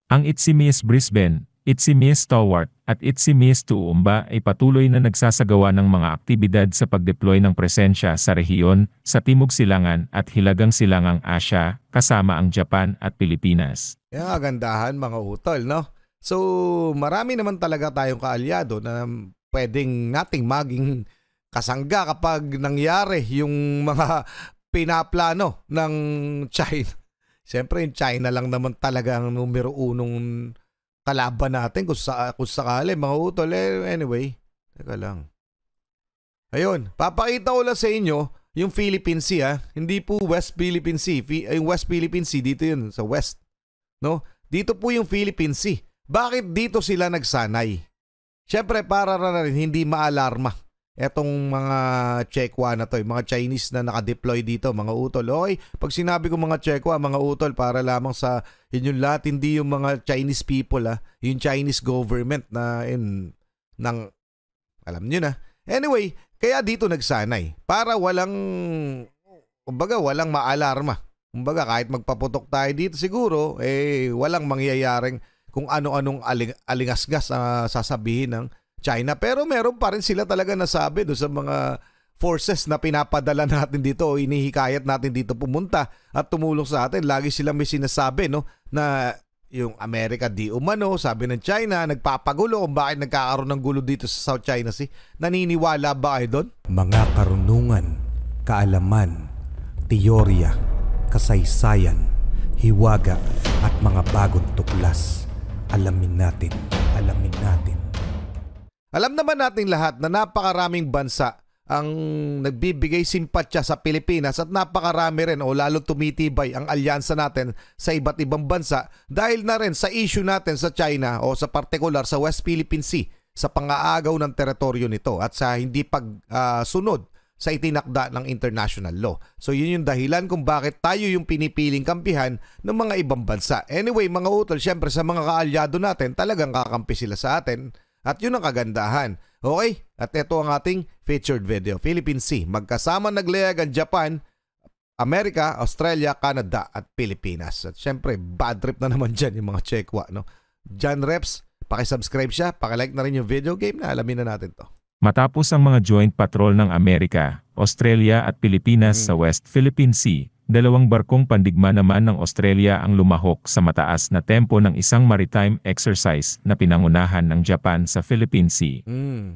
Ang Itzimis Brisbane, Itzimis Stalwart, at Itzimis Tuumba ay patuloy na nagsasagawa ng mga aktibidad sa pagdeploy ng presensya sa rehiyon, sa Timog Silangan at Hilagang Silangang Asya, kasama ang Japan at Pilipinas. Yung kagandahan mga utol, no? So, marami naman talaga tayong kaalyado na pwedeng nating maging kasangga kapag nangyari yung mga pinaplano ng China. Siyempre, yung China lang naman talaga ang numero unong kalaban natin kung sakali, mga utol. Anyway, teka lang. Ayun, papakita ko lang sa inyo yung Philippine Sea. Hindi po West Philippine Sea. Yung West Philippine Sea, dito yun, sa West. No? Dito po yung Philippine Sea. Bakit dito sila nagsanay? Siyempre, para na rin hindi maalarma etong mga Chekwa na to, yung mga Chinese na nakadeploy dito, mga utol. Okay, pag sinabi ko mga Chekwa, mga utol, para lamang sa inyong lahat, hindi yung mga Chinese people, yung Chinese government na alam nyo na. Anyway, kaya dito nagsanay, para walang maalarma. Kumbaga, kahit magpaputok tayo dito siguro, walang mangyayaring kung ano-anong alingasgas sasabihin ng China. Pero meron pa rin sila talaga nasabi doon sa mga forces na pinapadala natin dito o inihikayat natin dito pumunta at tumulong sa atin. Lagi silang may sinasabi, no, na yung Amerika di umano, sabi ng China, nagpapagulo kung bakit nagkakaroon ng gulo dito sa South China Sea. Naniniwala ba kayo doon? Mga karunungan, kaalaman, teorya, kasaysayan, hiwaga at mga bagong tuklas. Alamin natin. Alam naman natin lahat na napakaraming bansa ang nagbibigay simpatya sa Pilipinas at napakarami rin o lalo tumitibay ang alyansa natin sa iba't ibang bansa dahil na rin sa issue natin sa China o sa partikular sa West Philippine Sea sa pang-aagaw ng teritoryo nito at sa hindi pagsunod sa itinakda ng international law. So yun yung dahilan kung bakit tayo yung pinipiling kampihan ng mga ibang bansa. Anyway, mga utol, syempre sa mga kaalyado natin, talagang kakampi sila sa atin. At yun ang kagandahan. Okay? At ito ang ating featured video. Philippine Sea. Magkasama naglayag ang Japan, Amerika, Australia, Canada at Pilipinas. At syempre, bad trip na naman dyan yung mga Chekwa. No? John Reps, pakisubscribe siya, pakilike na rin yung video game na alamin na natin to. Matapos ang mga joint patrol ng Amerika, Australia at Pilipinas sa West Philippine Sea, dalawang barkong pandigma naman ng Australia ang lumahok sa mataas na tempo ng isang maritime exercise na pinangunahan ng Japan sa Philippine Sea.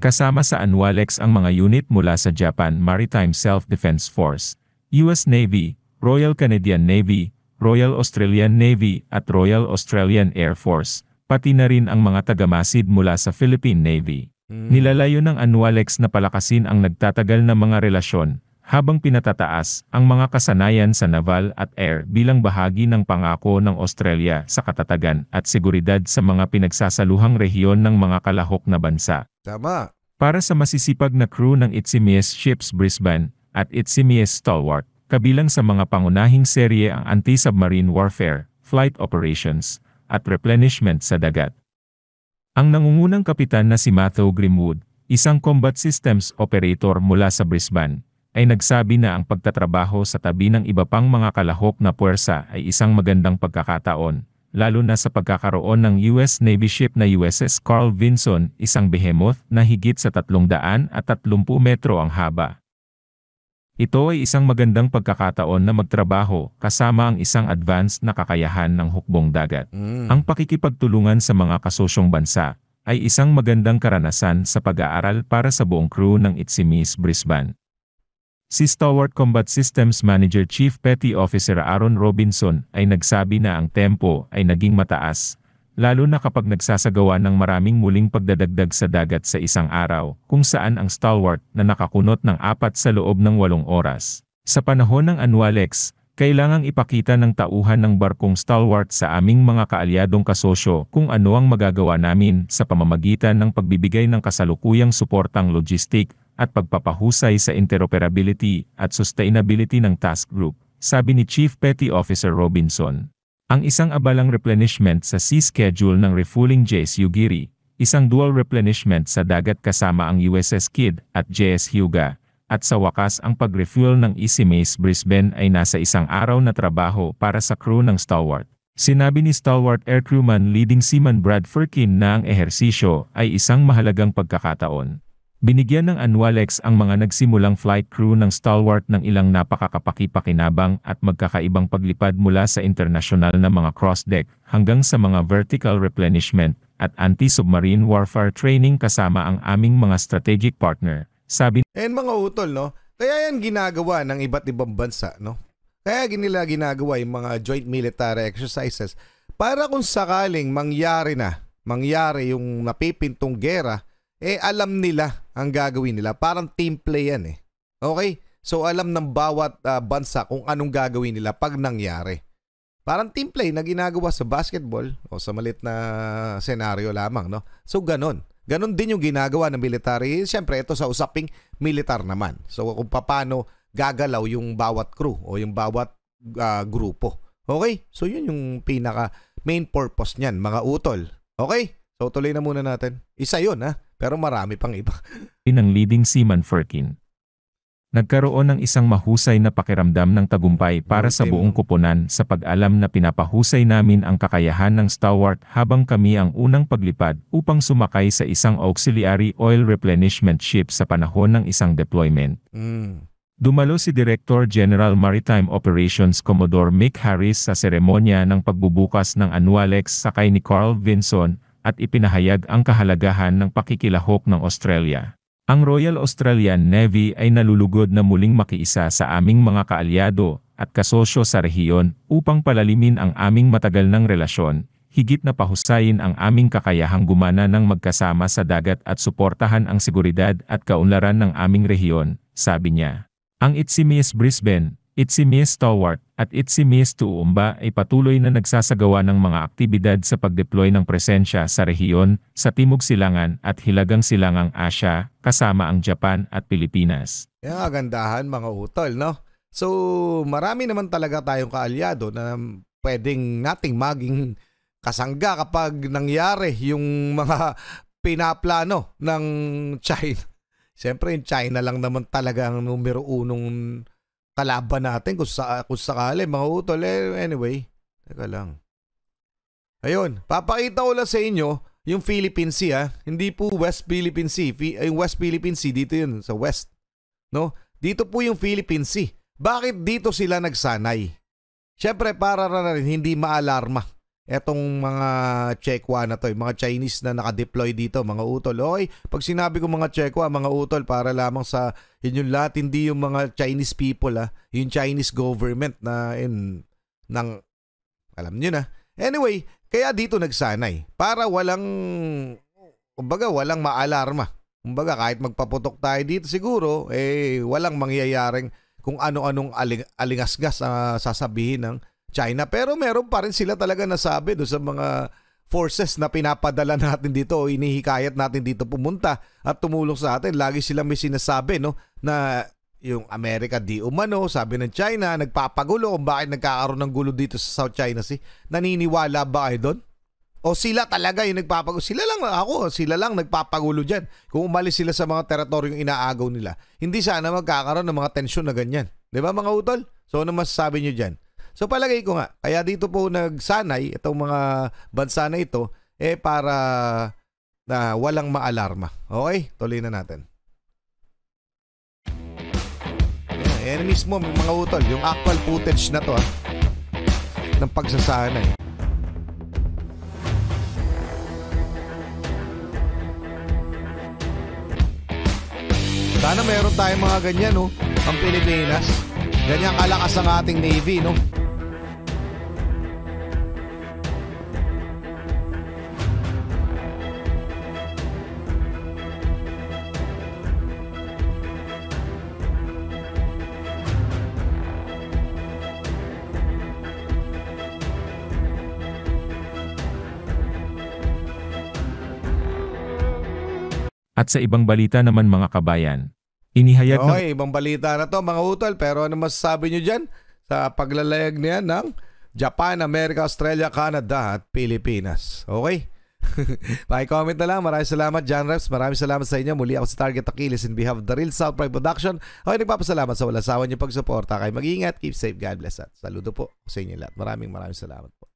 Kasama sa ANWALEX ang mga unit mula sa Japan Maritime Self-Defense Force, US Navy, Royal Canadian Navy, Royal Australian Navy at Royal Australian Air Force, pati na rin ang mga tagamasid mula sa Philippine Navy. Nilalayo ng ANWALEX na palakasin ang nagtatagal na mga relasyon, habang pinatataas ang mga kasanayan sa naval at air bilang bahagi ng pangako ng Australia sa katatagan at seguridad sa mga pinagsasaluhang rehiyon ng mga kalahok na bansa. Tama. Para sa masisipag na crew ng Itzimis Ships Brisbane at Itzimis Stalwart, kabilang sa mga pangunahing serye ang anti-submarine warfare, flight operations, at replenishment sa dagat. Ang nangungunang kapitan na si Matthew Grimwood, isang combat systems operator mula sa Brisbane, ay nagsabi na ang pagtatrabaho sa tabi ng iba pang mga kalahok na puwersa ay isang magandang pagkakataon, lalo na sa pagkakaroon ng US Navy ship na USS Carl Vinson, isang behemoth na higit sa 330 metro ang haba. Ito ay isang magandang pagkakataon na magtrabaho kasama ang isang advanced na kakayahan ng hukbong dagat. Ang pakikipagtulungan sa mga kasosyong bansa ay isang magandang karanasan sa pag-aaral para sa buong crew ng Itzimis Brisbane. Si Stalwart Combat Systems Manager Chief Petty Officer Aaron Robinson ay nagsabi na ang tempo ay naging mataas, lalo na kapag nagsasagawa ng maraming muling pagdadagdag sa dagat sa isang araw, kung saan ang Stalwart na nakakunot ng 4 sa loob ng 8 oras. Sa panahon ng ANWALEX, kailangang ipakita ng tauhan ng barkong Stalwart sa aming mga kaalyadong kasosyo kung ano ang magagawa namin sa pamamagitan ng pagbibigay ng kasalukuyang suportang logistik at pagpapahusay sa interoperability at sustainability ng task group, sabi ni Chief Petty Officer Robinson. Ang isang abalang replenishment sa sea schedule ng refueling JS Yugiri, isang dual replenishment sa dagat kasama ang USS Kidd at JS Hyuga, at sa wakas ang pag-refuel ng Itzimis Brisbane ay nasa 1 araw na trabaho para sa crew ng Stalwart. Sinabi ni stalwart aircrewman leading seaman Brad Firkin na ang ehersisyo ay isang mahalagang pagkakataon. Binigyan ng Anwalex ang mga nagsimulang flight crew ng stalwart ng ilang napakakapakipakinabang at magkakaibang paglipad mula sa internasyonal na mga cross-deck hanggang sa mga vertical replenishment at anti-submarine warfare training kasama ang aming mga strategic partner, sabi. And mga utol, no? Kaya yan ginagawa ng iba't ibang bansa, no? Kaya nila ginagawa yung mga joint military exercises para kung sakaling mangyari yung napipintong gera, alam nila ang gagawin nila. Parang team play yan eh. Okay? So alam ng bawat bansa kung anong gagawin nila pag nangyari. Parang team play na ginagawa sa basketball o sa malit na senaryo lamang, no? So ganon. Ganon din yung ginagawa ng military. Siyempre, ito sa usaping militar naman. So kung paano gagalaw yung bawat crew o yung bawat grupo. Okay? So yun yung pinaka main purpose niyan, mga utol. Okay? So tuloy na muna natin. Isa yun ha, pero marami pang iba. Ng leading seaman Firkin. Nagkaroon ng isang mahusay na pakiramdam ng tagumpay para sa buong koponan sa pag-alam na pinapahusay namin ang kakayahan ng stalwart habang kami ang unang paglipad upang sumakay sa isang auxiliary oil replenishment ship sa panahon ng isang deployment. Dumalo si Director General Maritime Operations Commodore Mick Harris sa seremonya ng pagbubukas ng Anwalex sakay ni Carl Vinson at ipinahayag ang kahalagahan ng pakikilahok ng Australia. Ang Royal Australian Navy ay nalulugod na muling makiisa sa aming mga kaalyado at kasosyo sa rehiyon upang palalimin ang aming matagal ng relasyon, higit na pahusayin ang aming kakayahang gumana ng magkasama sa dagat at suportahan ang seguridad at kaunlaran ng aming rehiyon, sabi niya. Ang HCMS Brisbane, HCMS Stalwart at HCMS Toowoomba ay patuloy na nagsasagawa ng mga aktibidad sa pagdeploy ng presensya sa rehiyon, sa Timog Silangan at Hilagang Silangang Asya, kasama ang Japan at Pilipinas. Yung kagandahan mga utol, no? So marami naman talaga tayong kaalyado na pwedeng nating maging kasangga kapag nangyari yung mga pinaplano ng China. Siyempre yung China lang naman talaga ang numero unong kalaban natin kung sakali mga utol. Anyway, teka lang. Ayun, papakita ko lang sa inyo yung Philippine Sea. Hindi po West Philippine Sea. Yung West Philippine Sea, dito yun sa West. No? Dito po yung Philippine Sea. Bakit dito sila nagsanay? Siyempre para na rin hindi maalarma etong mga Chekwa na to, mga Chinese na nakadeploy dito, mga utol. Okay, pag sinabi ko mga Chekwa, mga utol, para lamang sa yun yung lahat, hindi yung mga Chinese people, yung Chinese government na alam nyo na. Anyway, kaya dito nagsanay, para walang maalarma. Kumbaga, kahit magpaputok tayo dito siguro, walang mangyayaring kung ano-anong alingasgas sasabihin ng China. Pero meron pa rin sila talaga nasabi doon sa mga forces na pinapadala natin dito o inihikayat natin dito pumunta at tumulong sa atin. Lagi silang may sinasabi, no, na yung Amerika di umano, sabi ng China, nagpapagulo kung bakit nagkakaroon ng gulo dito sa South China Sea. Naniniwala ba kayo doon? O sila talaga yung nagpapagulo? Sila lang nagpapagulo dyan. Kung umalis sila sa mga teritoryong inaagaw nila, hindi sana magkakaroon ng mga tensyon na ganyan. Diba mga utol? So ano masasabi nyo dyan? So palagay ko nga, kaya dito po nagsanay itong mga bansa na ito para na walang maalarma. Okay, tuloy na natin. Yan mismo mga utol, yung actual footage na to ng pagsasanay. Sana meron tayong mga ganyan, no? Ang Pilipinas. Ganyan kalakas ang ating Navy, no? At sa ibang balita naman mga kabayan, inihayag okay, ibang balita na to mga utol, pero ano masasabi nyo dyan sa paglalayag niya ng Japan, America, Australia, Canada at Pilipinas? Okay? Paki-comment na lang. Maraming salamat John Reps. Maraming salamat sa inyo. Muli ako sa Target Achilles in behalf of the Real South Pride Production. Okay, nagpapasalamat sa walang sawa niyo pagsuporta. Kayo mag-iingat, keep safe, God bless at saludo po sa inyo lahat. Maraming salamat po.